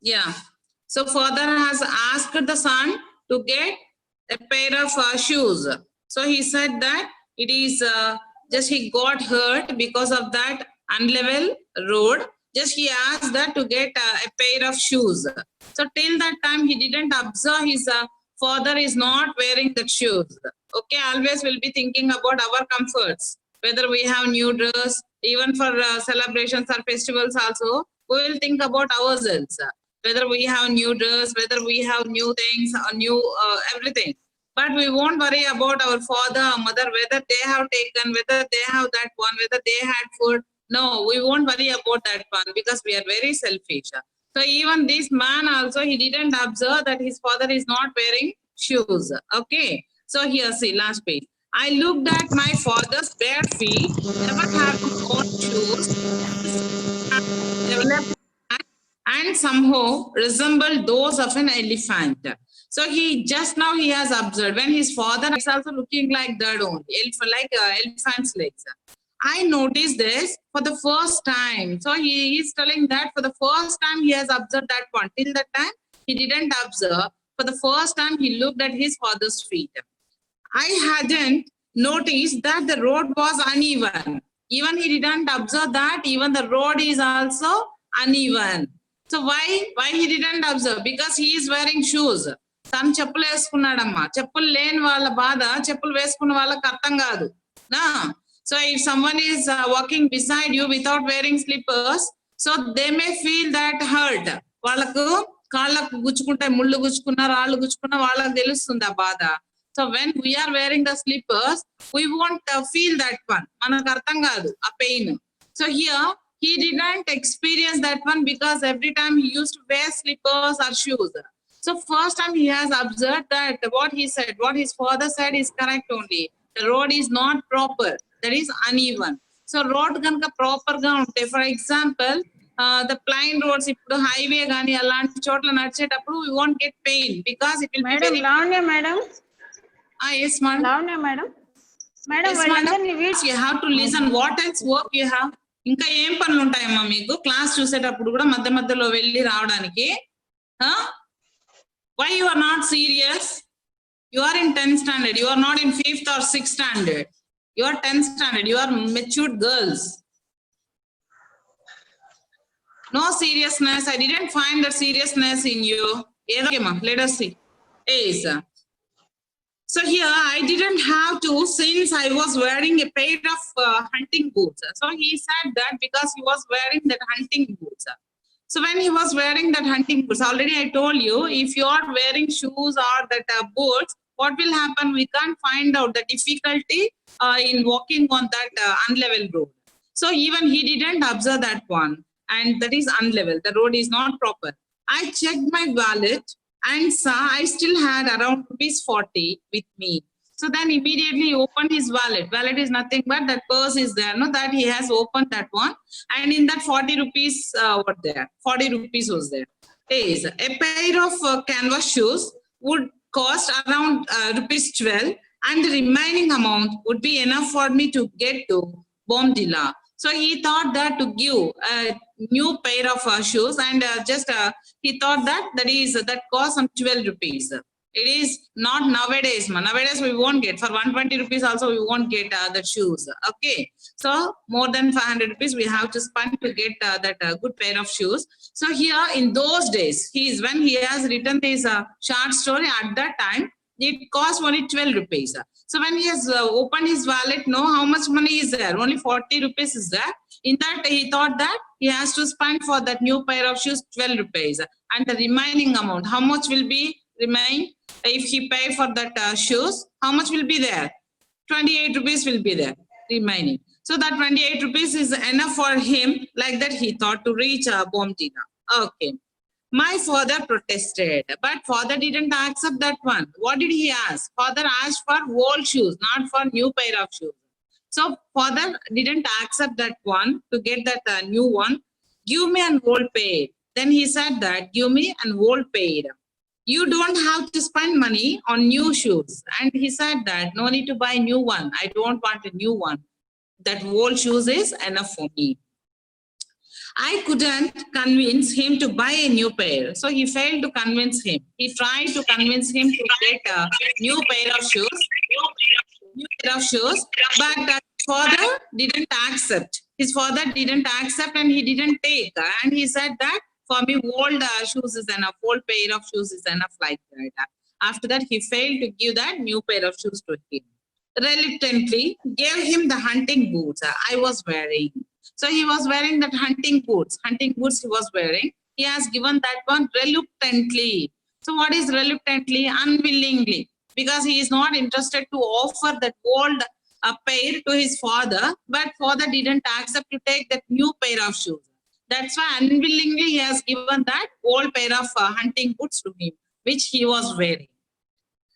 Yeah. So father has asked the son to get a pair of shoes. So he said that it is just he got hurt because of that unlevel road. Just he asked that to get a pair of shoes. So till that time he didn't observe his father is not wearing the shoes. Okay, always will be thinking about our comforts. Whether we have new dress, even for celebrations or festivals also, we will think about ourselves. Whether we have new dress, whether we have new things or new everything. But we won't worry about our father or mother, whether they have taken, whether they have that one, whether they had food. No, we won't worry about that one because we are very selfish. So even this man also, he didn't observe that his father is not wearing shoes. Okay. So here, see, last page. I looked at my father's bare feet, never having own shoes, developed and somehow resembled those of an elephant. So he just now he has observed when his father is also looking like that only, like elephant's legs. I noticed this for the first time. So he is telling that for the first time he has observed that one. Till that time he didn't observe. For the first time he looked at his father's feet. I hadn't noticed that the road was uneven. Even he didn't observe that even the road is also uneven. So why he didn't observe? Because he is wearing shoes. తను చెప్పులు వేసుకున్నాడమ్మా. చెప్పులు లేని వాళ్ళ బాధ చెప్పులు వేసుకున్న వాళ్ళకి అర్థం కాదు. నా so if someone is walking beside you without wearing slippers, so they may feel that hurt. వాళ్ళకు కాళ్ళకు గుచ్చుకుంటాయి, ముళ్ళు గుచ్చుకున్నా రాళ్ళు గుచ్చుకున్నా వాళ్ళకి తెలుస్తుంది ఆ బాధ. So when we are wearing the slippers, we won't feel that one. మనకు అర్థం కాదు ఆ pain. So here he didn't experience that one because every time he used to wear slippers or shoes. So first time he has observed that what he said, what his father said is correct only. The road is not proper. That is uneven. So road ganaka proper ga unte. For example, the plain roads, ippudu highway gaani alanti chotla nadchetappudu we won't get pain because it will be very. Madam. Yes, madam. Lavanya, madam. Madam, yes, madam. You have to listen. What else work you have? ఇంకా ఏం పనులు ఉంటాయమ్మా మీకు class చూసేటప్పుడు కూడా మధ్య మధ్యలో వెళ్ళి రావడానికి? Why you are not serious? You are in 10th standard. You are not in 5th or 6th standard. You are 10th standard. You are matured girls. No seriousness. I didn't find the seriousness in you. Okay, ma. Let us see. Yes. So here I didn't have to, since I was wearing a pair of hunting boots. So he said that because he was wearing that hunting boots. So when he was wearing that hunting boots, already I told you, if you are wearing shoes or that boots, what will happen? We can't find out the difficulty in walking on that unlevel road. So even he didn't observe that one, and that is unlevel. The road is not proper. I checked my wallet and saw I still had around ₹40 with me. So then immediately he opened his wallet. Wallet is nothing but that purse is there, no? That he has opened that one, and in that 40 rupees were there. 40 rupees was there. Yes, a pair of canvas shoes would cost around ₹12, and the remaining amount would be enough for me to get to Bomdila. So he thought that to give a new pair of shoes, and he thought that cost some 12 rupees. It is not nowadays, man. Nowadays we won't get for 120 rupees also we won't get the shoes. Okay, so more than 500 rupees we have to spend to get that good pair of shoes. So here in those days, when he has written this short story, at that time it cost only 12 rupees. So when he has opened his wallet, know how much money is there? Only 40 rupees is there. In that he thought that he has to spend for that new pair of shoes 12 rupees, and the remaining amount, how much will be remain if he pay for that shoes? How much will be there? 28 rupees will be there remaining. So that 28 rupees is enough for him. Like that he thought to reach Bomdila. Okay. My father protested, but father didn't accept that one. What did he ask? Father asked for old shoes, not for new pair of shoes. So father didn't accept that one to get that new one. Give me an old pair. Then he said that give me an old pair. You don't have to spend money on new shoes. And he said that no need to buy new one. I don't want a new one. That old shoes is enough for me. I couldn't convince him to buy a new pair. So he failed to convince him. He tried to convince him to get a new pair of shoes. But father didn't accept. His father didn't accept and he didn't take. And he said that for me, old shoes is enough. Old pair of shoes is enough like that. After that, he failed to give that new pair of shoes to him. Reluctantly gave him the hunting boots I was wearing. So he was wearing that hunting boots. Hunting boots he was wearing. He has given that one reluctantly. So what is reluctantly? Unwillingly. Because he is not interested to offer that old pair to his father, but father didn't accept to take that new pair of shoes. That's why unwillingly he has given that old pair of hunting boots to him, which he was wearing.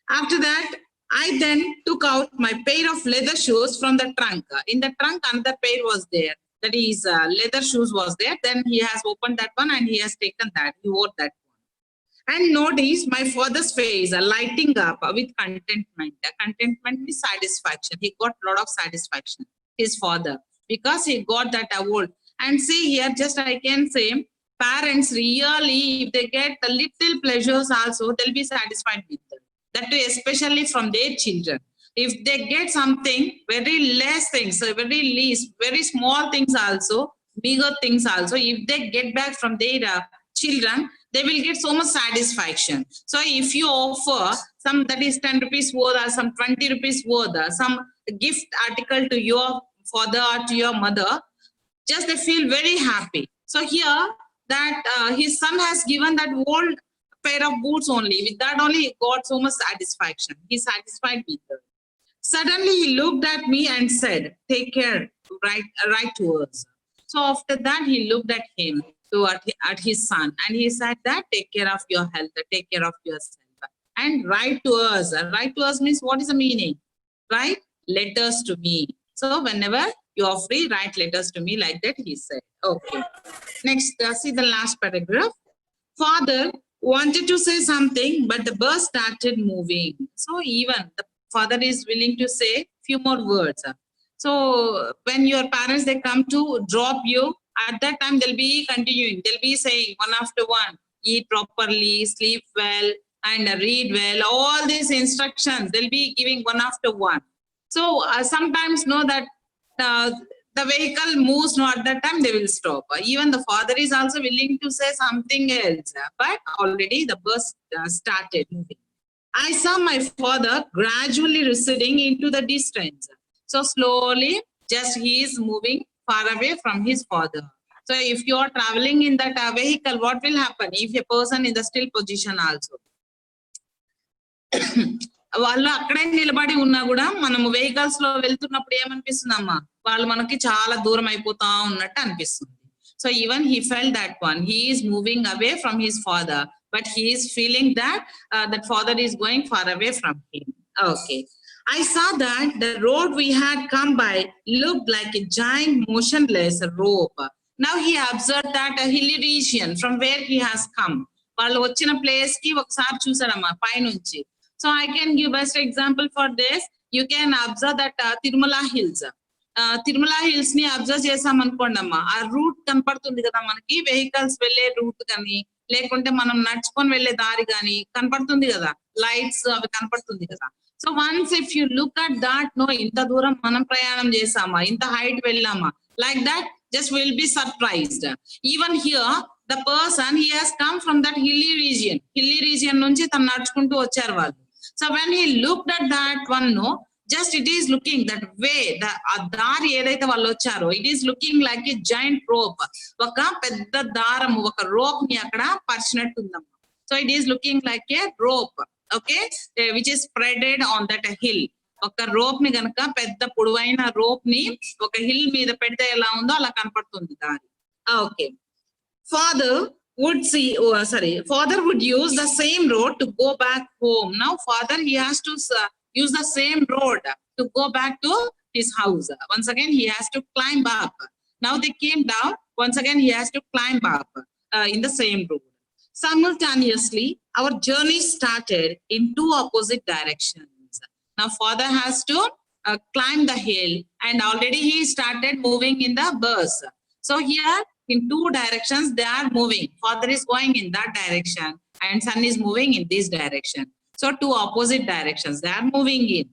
After that, I then took out my pair of leather shoes from the trunk. In the trunk, another pair was there. That is, leather shoes was there. Then he has opened that one and he has taken that. He wore that one. And notice my father's face lighting up with contentment. Contentment means satisfaction. He got a lot of satisfaction, his father, because he got that award. And see here, just I can say, parents really, if they get a little pleasures also, they'll be satisfied with them. That too, especially from their children. If they get something, very less things, very least, very small things also, bigger things also, if they get back from their children, they will get so much satisfaction. So if you offer some that is 10 rupees worth or some 20 rupees worth, some gift article to your father or to your mother, just they feel very happy. So here that his son has given that old pair of boots only. With that only he got so much satisfaction. He's satisfied with them. Suddenly he looked at me and said, take care, write to us. So after that he looked at him, at his son, and he said that take care of your health, take care of yourself, and write to us. Write to us means what is the meaning? Write letters to me. So whenever you are free, write letters to me, like that he said. Okay. Next, see the last paragraph. Father wanted to say something, but the bus started moving. So even the father is willing to say few more words. So when your parents, they come to drop you, at that time they'll be continuing. They'll be saying one after one, eat properly, sleep well, and read well. All these instructions, they'll be giving one after one. So sometimes know that the vehicle moves, not at that time they will stop. Even the father is also willing to say something else, but already the bus started moving. I saw my father gradually receding into the distance. So slowly, just he is moving far away from his father. So if you are traveling in that vehicle, what will happen if a person in the still position also? వాళ్ళు అక్కడే నిలబడి ఉన్నా కూడా మనము vehicles లో వెళ్తున్నప్పుడు ఏమనిపిస్తుందమ్మా, వాళ్ళు మనకి చాలా దూరం అయిపోతా ఉన్నట్టు అనిపిస్తుంది. So even he felt that one, he is moving away from his father, but he is feeling that that father is going far away from him. Okay. I saw that the road we had come by looked like a giant motionless rope. Now he observed that a hilly region from where he has come. వాళ్ళు వచ్చిన place కి ఒకసారి చూసాడమ్మా పైనుంచి. So I can give best example for this. You can observe that Tirumala Hills. Tirumala Hills ni observe చేసాం అనుకోండి అమ్మా, ఆ route కనపడుతుంది కదా మనకి, వెహికల్స్ వెళ్లే రూట్ కానీ లేకుంటే మనం నడుచుకొని వెళ్లే దారి కానీ కనపడుతుంది కదా, లైట్స్ అవి కనపడుతుంది కదా. So once if you look at that, no ఇంత దూరం మనం ప్రయాణం చేసామా, ఇంత హైట్ వెళ్ళామా, like that just will be surprised. Even here the person, he has come from that hilly region నుంచి తను నడుచుకుంటూ వచ్చారు వాళ్ళు. So when he looked at that one, no, just it is looking that way, the దారి ఏదైతే వాళ్ళు వచ్చారో, it is looking like a giant rope. ఒక పెద్ద దారం, ఒక రోప్ ని అక్కడ పరిచినట్టు ఉందమ్మా. So it is looking like a rope, okay, which is spreaded on that hill. ఒక రోప్ ని గనక, పెద్ద పొడవైన రోప్ ని ఒక హిల్ మీద పెడితే ఎలా ఉందో అలా కనపడుతుంది దారి. Okay. Father would use the same road to go back home. Now father, he has to use the same road to go back to his house. Once again, he has to climb up. Now they came down. Once again, he has to climb up in the same road. Simultaneously, our journey started in two opposite directions. Now, father has to climb the hill, and already he started moving in the bus. So here, in two directions, they are moving. Father is going in that direction, and son is moving in this direction. So two opposite directions, they are moving in.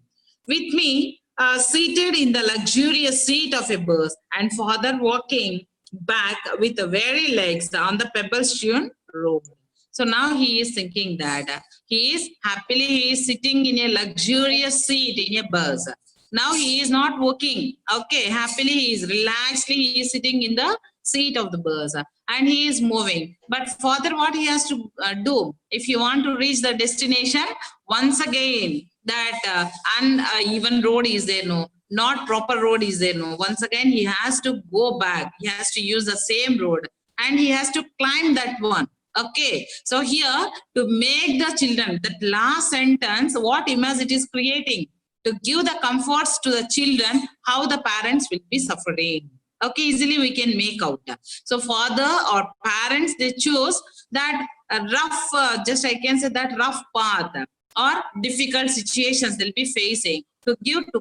With me, seated in the luxurious seat of a bus, and father walking back with the very legs on the pebble-strewn road. So now he is thinking that he is sitting in a luxurious seat in a bus. Now he is not walking. Okay, happily he is relaxedly, he is sitting in the seat of the bus and he is moving. But father, what he has to do? If you want to reach the destination, once again, that uneven road is there, no, not proper road is there, no. Once again, he has to go back. He has to use the same road and he has to climb that one. Okay, so here to make the children, that last sentence, what image it is creating? To give the comforts to the children, how the parents will be suffering. Okay, easily we can make out. So father or parents, they choose that rough, just I can say that rough path or difficult situations they'll be facing to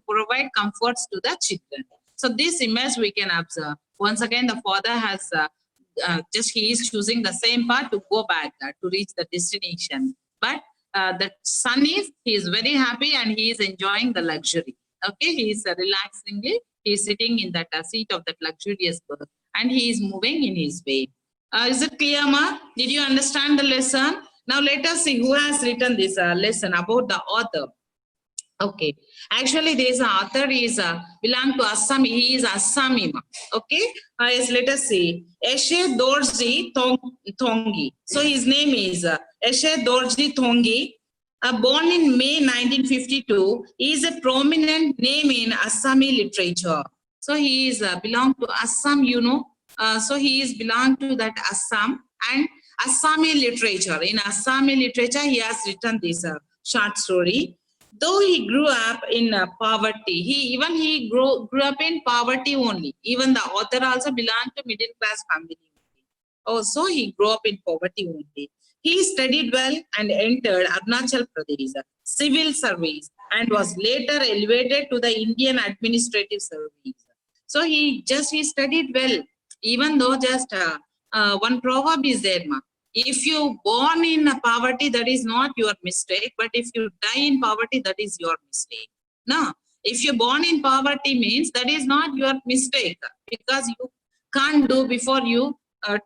provide comforts to the children. So this image we can observe. Once again, the father has he is choosing the same path to go back to reach the destination. But the son he is very happy and he is enjoying the luxury. Okay, he is relaxingly, he is sitting in that seat of that luxurious bus and he is moving in his way. Is it clear, ma? Did you understand the lesson? Now let us see who has written this lesson about the author. Okay, actually this author is belong to Assam. He is Assami. Okay, yes, let us see. Eshe Dorji Thongi. So his name is Eshe Dorji Thongi. Born in May 1952, he is a prominent name in Assami literature. So he is belong to Assam, you know. So he is belong to that Assam and Assami literature. In Assami literature, he has written this short story. Though he grew up in poverty, he grew up in poverty only. Even the author also belonged to middle class family. Also, he grew up in poverty only. He studied well and entered Arunachal Pradesh civil service and was later elevated to the Indian administrative service. So he studied well, even though just one proverb is there, ma. If you born in poverty, that is not your mistake. But if you die in poverty, that is your mistake. No, if you born in poverty means that is not your mistake because you can't do before you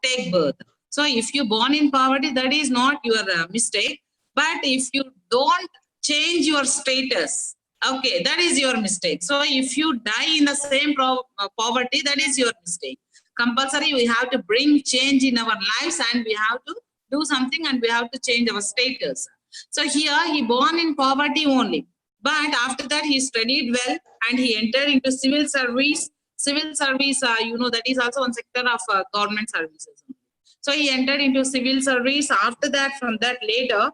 take birth. So if you born in poverty, that is not your mistake. But if you don't change your status, okay, that is your mistake. So if you die in the same poverty, that is your mistake. Compulsory, we have to bring change in our lives and we have to do something and we have to change our status. So here he born in poverty only. But after that he studied well and he entered into civil service. Civil service, you know, that is also one sector of government services. So he entered into civil service. After that, from that later,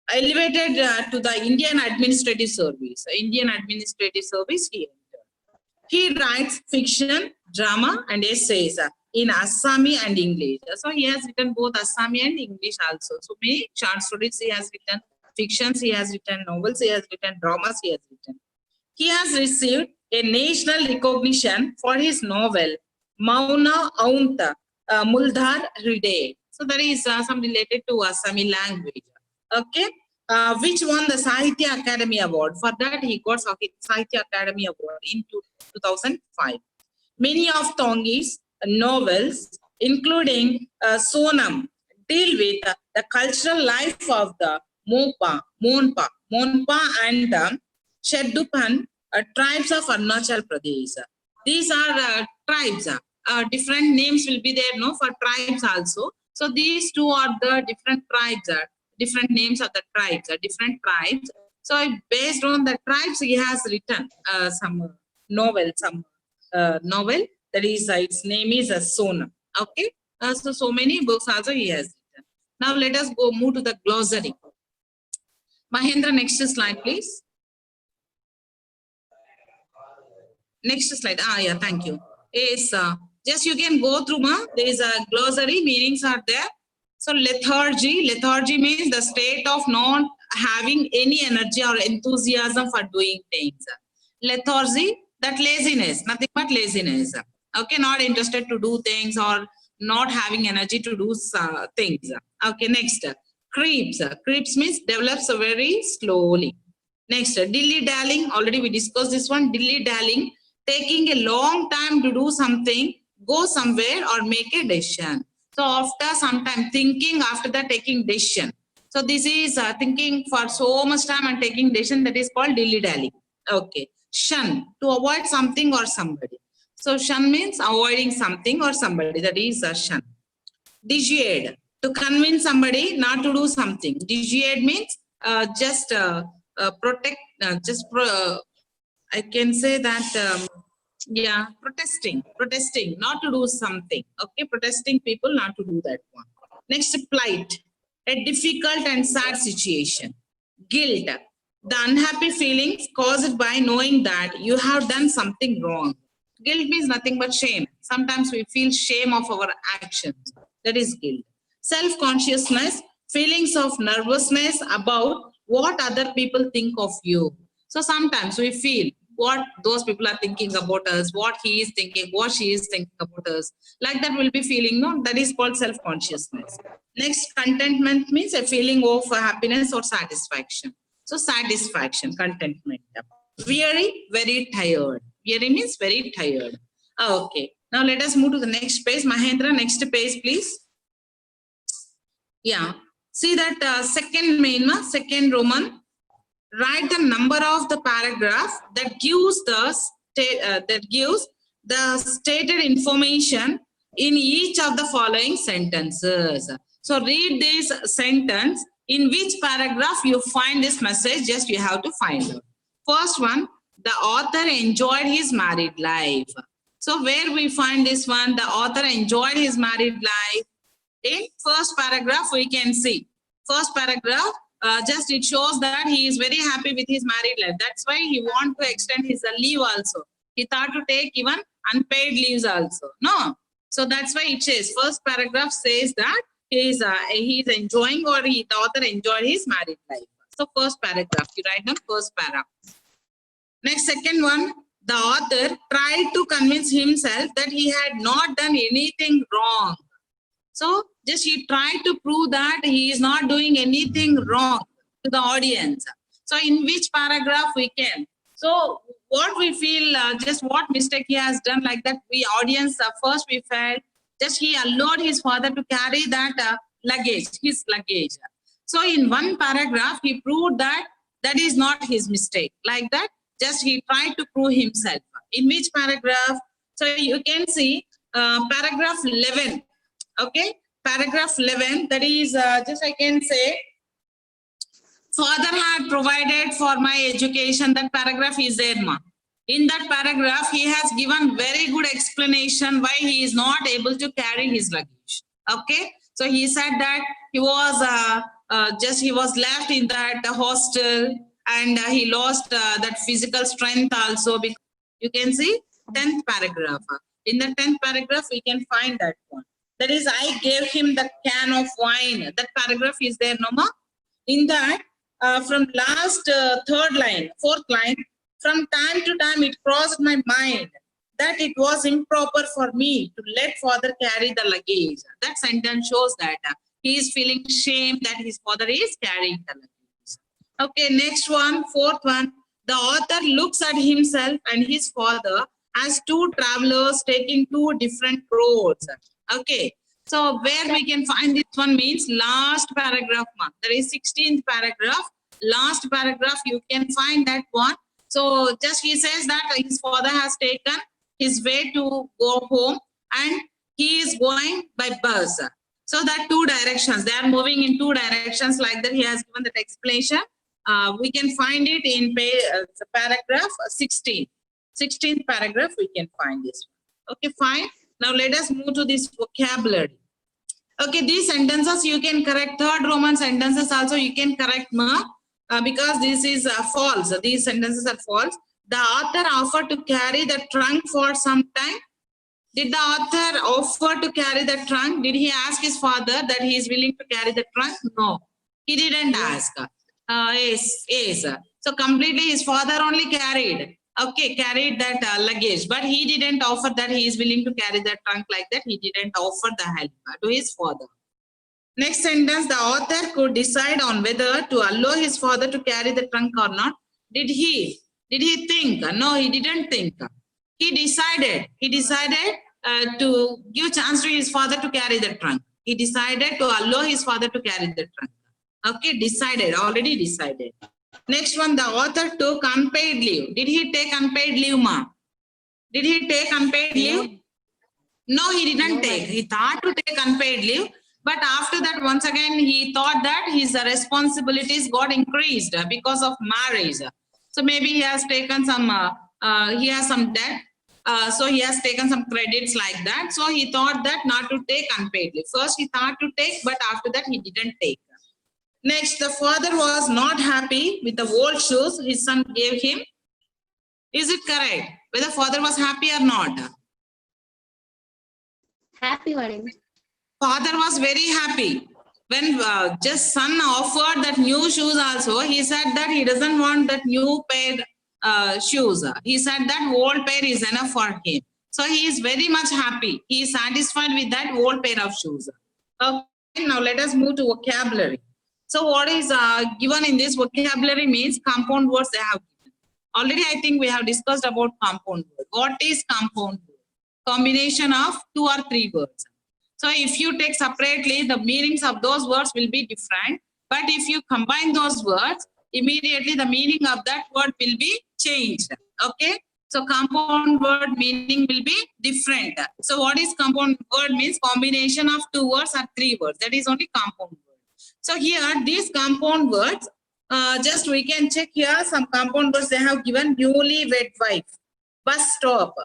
elevated to the Indian administrative service. Indian administrative service he entered. He writes fiction, drama and essays in Assami and English. So he has written both Assami and English also. So many short stories he has written, fictions he has written, novels he has written, dramas he has written. He has received a national recognition for his novel Mauna Aunta Muldhar Hriday. So that is some related to Assami language. Okay. Which won the Sahitya Academy Award. For that, he got Sahitya Academy Award in 2005. Many of Thongi's novels, including Sonam, deal with the cultural life of the Monpa and the Sherdupan tribes of Arunachal Pradesh. These are tribes. Different names will be there, no, for tribes also. So these two are the different tribes. Different names of the tribes, different tribes. So based on the tribes, he has written some novel, novel that is its name is Sonam. Okay, so many books also he has written. Now let us move to the glossary. Mahendra, next slide, please. Next slide. Yeah, thank you. Is just you can go through, ma. There is a glossary, meanings are there. So lethargy means the state of not having any energy or enthusiasm for doing things. Lethargy, that laziness, nothing but laziness. Okay, not interested to do things or not having energy to do things. Okay, next. Creeps. Creeps means develops very slowly. Next, dilly-dallying. Already we discussed this one. Dilly-dallying, taking a long time to do something, go somewhere or make a decision. So after some time thinking, after that taking decision. So this is thinking for so much time and taking decision, that is called dilly-dallying. Okay. Shun, to avoid something or somebody. So shun means avoiding something or somebody. That is shun. Dissuade, to convince somebody not to do something. Dissuade means just protect, I can say that, yeah, protesting, not to do something. Okay, protesting people not to do that one. Next, plight, a difficult and sad situation. Guilt, the unhappy feelings caused by knowing that you have done something wrong. Guilt means nothing but shame. Sometimes we feel shame of our actions. That is guilt. Self-consciousness, feelings of nervousness about what other people think of you. So sometimes we feel what those people are thinking about us, what he is thinking, what she is thinking about us. Like that we'll be feeling, no, that is called self-consciousness. Next, contentment means a feeling of happiness or satisfaction. So satisfaction, contentment. Weary, very tired. Weary means very tired. Okay. Now let us move to the next page. Mahendra, next page, please. Yeah. See that second Roman. Write the number of the paragraph that gives the stated information in each of the following sentences. So read this sentence. In which paragraph you find this message, just you have to find out. First one, the author enjoyed his married life. So where we find this one, the author enjoyed his married life? In first paragraph we can see. First paragraph, just it shows that he is very happy with his married life. That's why he want to extend his leave also. He thought to take even unpaid leaves also. No. So that's why it says, first paragraph says that he is enjoying, or the author enjoyed his married life. So first paragraph, you write down first paragraph. Next, second one, the author tried to convince himself that he had not done anything wrong. So just he tried to prove that he is not doing anything wrong to the audience. So in which paragraph we can? So what we feel, just what mistake he has done, like that we audience, first we felt just he allowed his father to carry that his luggage. So in one paragraph, he proved that that is not his mistake. Like that, just he tried to prove himself. In which paragraph? So you can see paragraph 11. Okay, paragraph 11, that is just I can say, father had provided for my education. That paragraph is there, ma. In that paragraph, he has given very good explanation why he is not able to carry his luggage. Okay, so he said that he was he was left in that hostel, and he lost that physical strength also. Because you can see 10th paragraph. In the 10th paragraph, we can find that one. That is, I gave him the can of wine. That paragraph is there, no ma? In that, from last third line, fourth line, from time to time it crossed my mind that it was improper for me to let father carry the luggage. That sentence shows that he is feeling shame that his father is carrying the luggage. Okay, next one, fourth one. The author looks at himself and his father as two travelers taking two different roads. Okay, so where we can find this one means last paragraph, that is 16th paragraph, last paragraph, you can find that one. So just he says that his father has taken his way to go home and he is going by bus. So that two directions, they are moving in two directions, like that he has given that explanation. We can find it in paragraph 16. 16th paragraph, we can find this one. Okay, fine. Now let us move to this vocabulary. Okay, these sentences you can correct. Third Roman sentences also you can correct, ma, because this is false. These sentences are false. the author offered to carry the trunk for some time. Did the author offer to carry the trunk? Did he ask his father that he is willing to carry the trunk? No, he didn't ask. Yes. So completely his father only carried. Okay, carried that luggage, but he didn't offer that he is willing to carry that trunk like that. He didn't offer the help to his father. Next sentence, the author could decide on whether to allow his father to carry the trunk or not. Did he think? No, he didn't think. He decided to give chance to his father to carry the trunk. He decided to allow his father to carry the trunk. Okay, already decided. Next one, the author took unpaid leave. Did he take unpaid leave, ma? Did he take unpaid leave? No, he didn't take. He thought to take unpaid leave. But after that, once again, he thought that his responsibilities got increased because of marriage. So maybe he has taken some, he has some debt. So he has taken some credits like that. So he thought that not to take unpaid leave. First he thought to take, but after that he didn't take. Next, the father was not happy with the old shoes his son gave him. Is it correct? Whether father was happy or not? Happy, madam. Father was very happy. When just son offered that new shoes also, he said that he doesn't want that new pair shoes. He said that old pair is enough for him. So he is very much happy. He is satisfied with that old pair of shoes. Okay, now let us move to vocabulary. So what is given in this vocabulary means compound words they have given. Already I think we have discussed about compound word. What is compound word? Combination of 2 or 3 words. So if you take separately, the meanings of those words will be different. But if you combine those words, immediately the meaning of that word will be changed. Okay. So compound word meaning will be different. So what is compound word means? Combination of 2 words or 3 words. That is only compound word. So here these compound words, just we can check here some compound words they have given: newlywed wife, bus stop,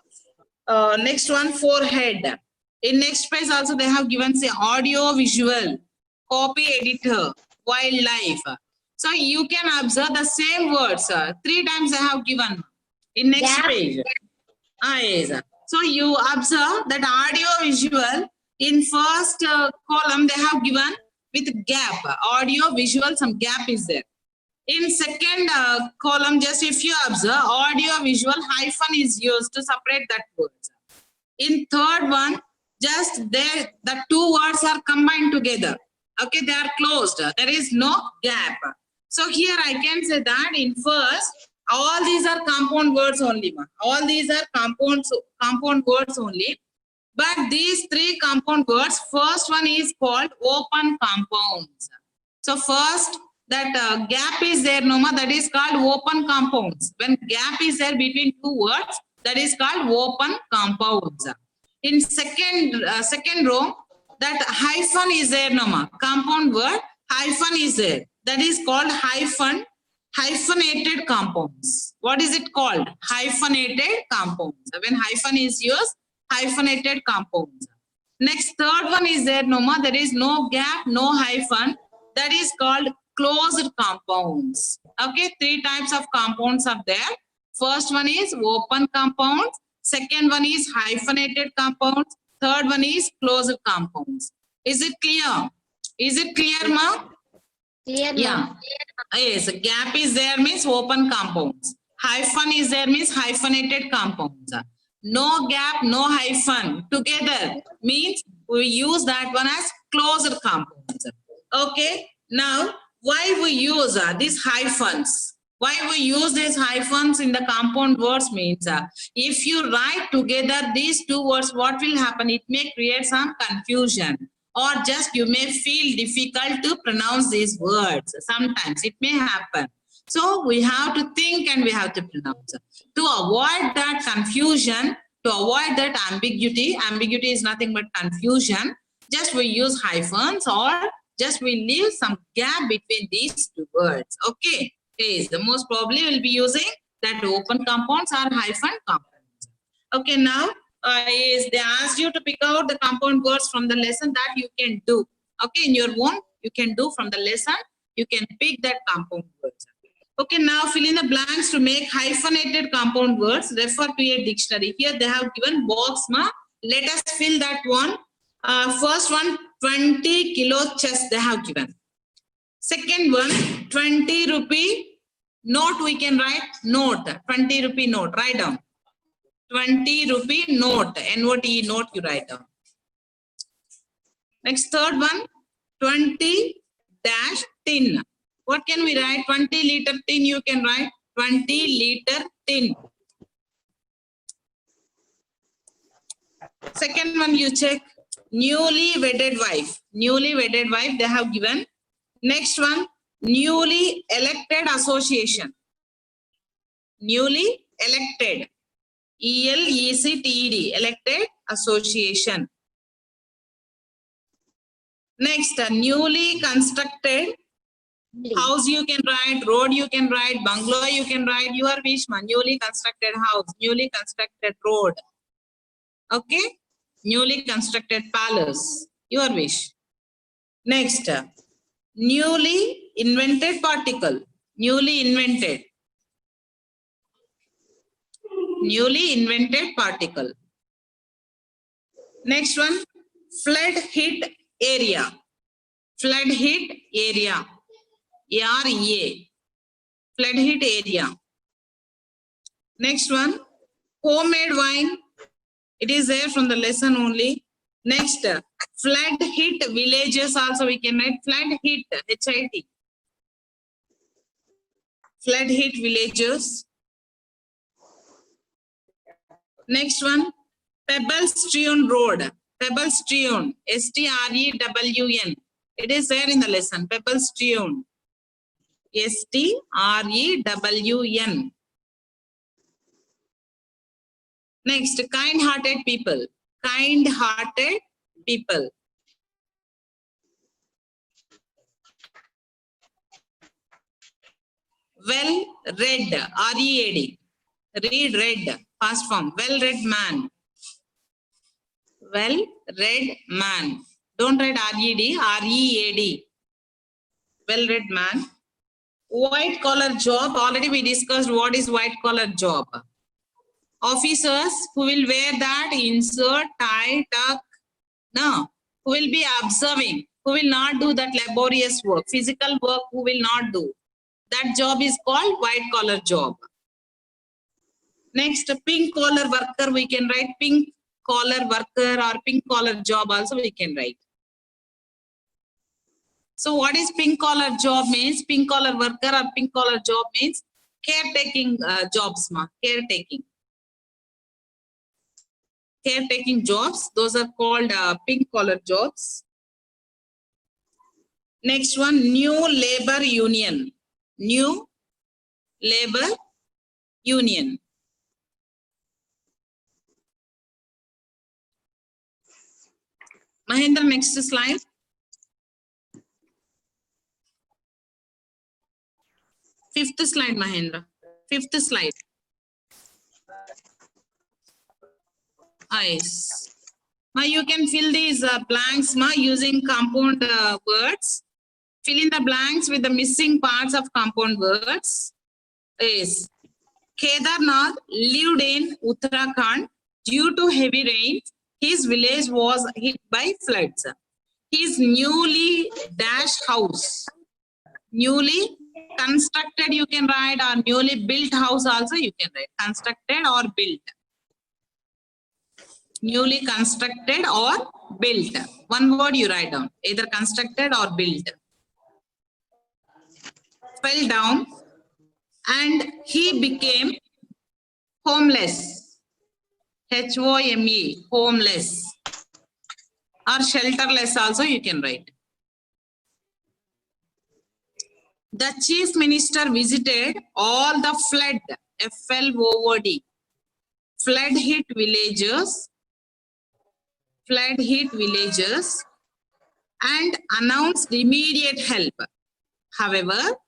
next one forehead. In next page also they have given say audio visual, copy editor, wildlife. So you can observe the same words 3 times they have given in next page. Yes. So you observe that audio visual in first column they have given with gap, audio visual, some gap is there. In second column, just if you observe, audio visual hyphen is used to separate that words. In third one, just there the 2 words are combined together. Okay, they are closed. There is no gap. So here I can say that in first, all these are compound words only. All these are compound words only. But these 3 compound words, first one is called open compounds. So first that gap is there, Noma, that is called open compounds. When gap is there between 2 words, that is called open compounds. In second row, that hyphen is there, Noma. Compound word, hyphen is there. That is called hyphenated compounds. What is it called? Hyphenated compounds. When hyphen is used, hyphenated compounds. Next, third one is there, Noma. There is no gap, no hyphen. That is called closed compounds. Okay, 3 types of compounds are there. First one is open compounds. Second one is hyphenated compounds. Third one is closed compounds. Is it clear? Is it clear, ma? Clear, Yeah. Yes, gap is there means open compounds. Hyphen is there means hyphenated compounds. No gap, no hyphen together means we use that one as closed compounds. Okay. Now, why we use these hyphens? Why we use these hyphens in the compound words means if you write together these 2 words, what will happen? It may create some confusion, or just you may feel difficult to pronounce these words. Sometimes it may happen. So we have to think and we have to pronounce. To avoid that confusion, to avoid that ambiguity is nothing but confusion, just we use hyphens, or just we leave some gap between these 2 words. Okay. Yes, the most probably will be using that open compounds or hyphen compounds. Okay, now is they asked you to pick out the compound words from the lesson that you can do. Okay, in your own, you can do from the lesson, you can pick that compound words. Okay, now fill in the blanks to make hyphenated compound words. Refer to a dictionary. Here they have given box. Ma. Let us fill that one. First one, 20 kilo chess they have given. Second one, 20 rupee note we can write. Note, 20 rupee note. Write down. 20 rupee note. N-O-T-E note you write down. Next, third one, 20 dash tin. What can we write? 20 liter tin you can write. 20 liter tin. Second one you check. Newly wedded wife. Newly wedded wife they have given. Next one, newly elected association. Newly elected. E-L-E-C-T-E-D. Elected association. Next, newly constructed house you can write, road you can write, bungalow you can write, your wish, man. Newly constructed house, newly constructed road. Okay? Newly constructed palace, your wish. Next, newly invented particle, newly invented. Newly invented particle. Next one, flood hit area. Flood hit area. A-R-E-A. Flood hit area. Next one, homemade wine. It is there from the lesson only. Next, flood hit villages also we can write. Flood hit, H-I-T. Flood hit villages. Next one, pebble strewn road. Pebble strewn, S-T-R-E-W-N. It is there in the lesson. Pebble strewn, S-T-R-E-W-N. Next, kind-hearted people. Kind-hearted people. Well-read, R-E-A-D. Read, read, past form. Well-read man. Well-read man. Don't write R-E-D, R-E-A-D. Well-read man. White-collar job. Already we discussed what is white-collar job. Officers who will wear that, insert, tie, tuck. No. Who will be observing. Who will not do that laborious work. Physical work who will not do. That job is called white-collar job. Next, pink collar worker we can write. Pink collar worker or pink collar job also we can write. So what is pink collar job means? Pink collar worker or pink collar job means caretaking jobs, ma. Caretaking. Caretaking jobs. Those are called pink collar jobs. Next one, new labor union. New labor union. Mahendra, next slide. Fifth slide, Mahendra. Fifth slide. Yes. Now you can fill these blanks using compound words. Fill in the blanks with the missing parts of compound words. Yes. Kedarnath lived in Uttarakhand. Due to heavy rain, his village was hit by floods. His newly dashed house. Newly constructed you can write, or newly built house also you can write. Constructed or built. Newly constructed or built. One word you write down. Either constructed or built. Fell down and he became homeless. H-O-M-E. Homeless. Or shelterless also you can write. The chief minister visited all the flood, F-L-O-O-D, flood hit villages and announced immediate help. However,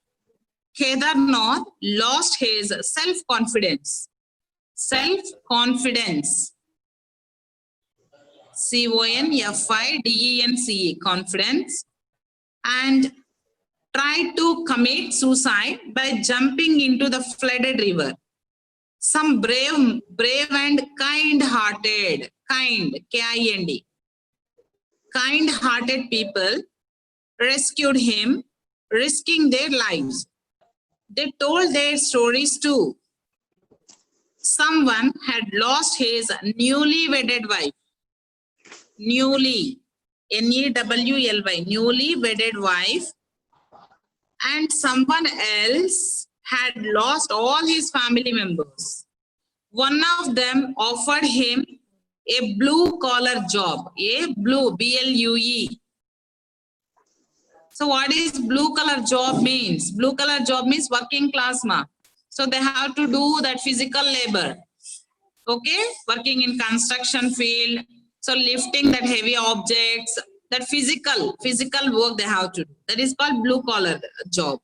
Kedarnath lost his self-confidence. Self-confidence. C-O-N-F-I-D-E-N-C-E. Confidence. And tried to commit suicide by jumping into the flooded river. Some brave and kind-hearted, K-I-N-D, kind-hearted people rescued him, risking their lives. They told their stories too. Someone had lost his newly wedded wife. Newly, N-E-W-L-Y, newly wedded wife. And someone else had lost all his family members. One of them offered him a blue-collar job, B-L-U-E. So what is blue-collar job means? Blue-collar job means working class ma. So they have to do that physical labor. Okay, working in construction field. So lifting that heavy objects, that physical work they have to do. That is called blue-collar job.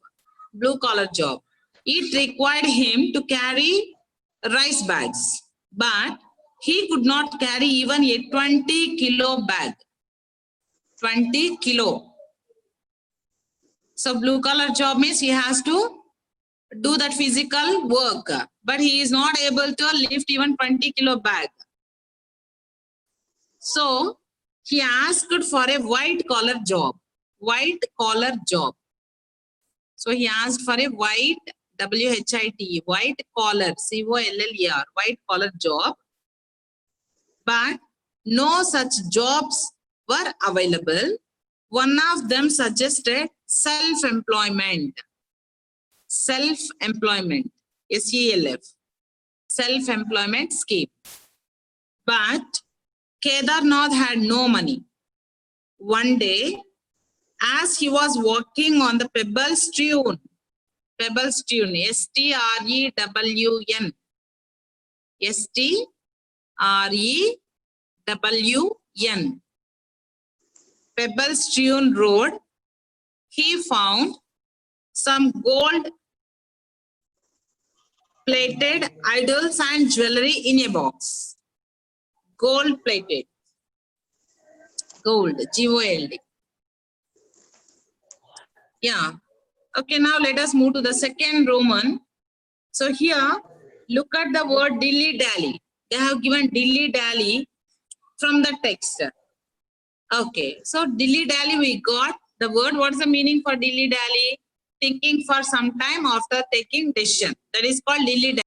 Blue-collar job. It required him to carry rice bags, but he could not carry even a 20-kilo bag. 20 kilo. So blue-collar job means he has to do that physical work, but he is not able to lift even 20-kilo bag. So he asked for a white-collar job. White-collar job. So he asked for a white, W-H-I-T, white-collar, C-O-L-L-E-R, white-collar job. But no such jobs were available. One of them suggested self-employment. Self-employment, SELF, self-employment scheme. But Kedarnath had no money. One day, as he was walking on the Pebbles Dune, S-T-R-E-W-N, S-T-R-E-W-N, Pebbles Dune Road, he found some gold-plated idols and jewelry in a box. Gold-plated. Gold, G-O-L-D. Yeah. Okay, now let us move to the second Roman. So here, look at the word dilly-dally. They have given dilly-dally from the text. Okay, so dilly-dally we got the word. What's the meaning for dilly-dally? Thinking for some time after taking decision. That is called dilly-dally.